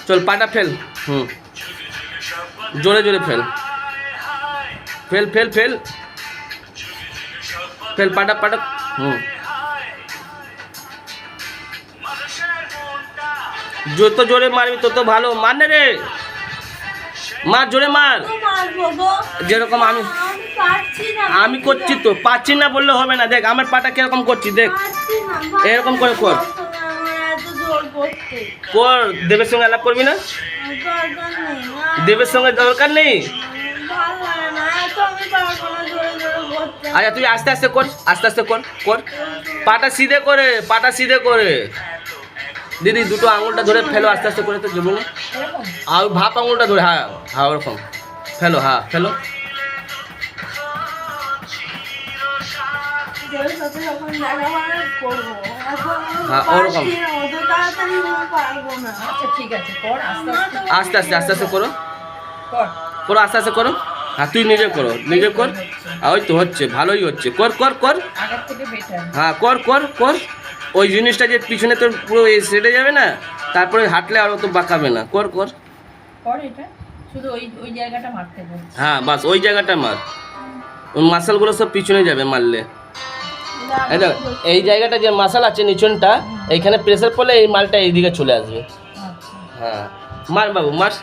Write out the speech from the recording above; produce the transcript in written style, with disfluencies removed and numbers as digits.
চল পাটা ফেল। জোরে জোরে fail, fail fail fail fail পাটা পাটা। যত জোরে মারবি তত ভালো। মার না রে, মার জোরে মার। যেরকম আমি করছি তো, পাচ্ছি না বললে হবে না। দেখ আমার পাটা কিরকম করছি, দেখ এরকম করে কর। কর, দেবের সঙ্গে আলাপ করবি না? দেবের সঙ্গে দরকার নেই। আচ্ছা তুই আস্তে আস্তে কর, আস্তে আস্তে কর, কর পাটা সিধে করে, পাটা সিধে করে। দিদি দুটো আঙুলটা ধরে ফেলো আস্তে আস্তে করে, তো যাবো না। আর ভাপ আঙুলটা ধরে, হ্যাঁ হ্যাঁ ওরকম ফেলো, হ্যাঁ ফেলো। হ্যাঁ ওরকম আস্তে আস্তে আস্তে আস্তে করো, করো আস্তে আস্তে করো। হ্যাঁ তুই নিজে করো, নিজে কর। ওই তো হচ্ছে, ভালোই হচ্ছে। কর কর কর, হ্যাঁ কর কর কর। ওই জিনিসটা যে পিছনে তোর পুরো সেটে যাবে না, তারপরে হাঁটলে আর তো বাঁকাবে না। কর কর, হ্যাঁ বাস ওই জায়গাটা মার। ওই মাসালগুলো সব পিছনে যাবে মারলে। এই জায়গাটা যে মাসাল আছে নিচনটা, এইখানে প্রেসার পড়লে এই মালটা এইদিকে চলে আসবে। হ্যাঁ মার বাবু মার।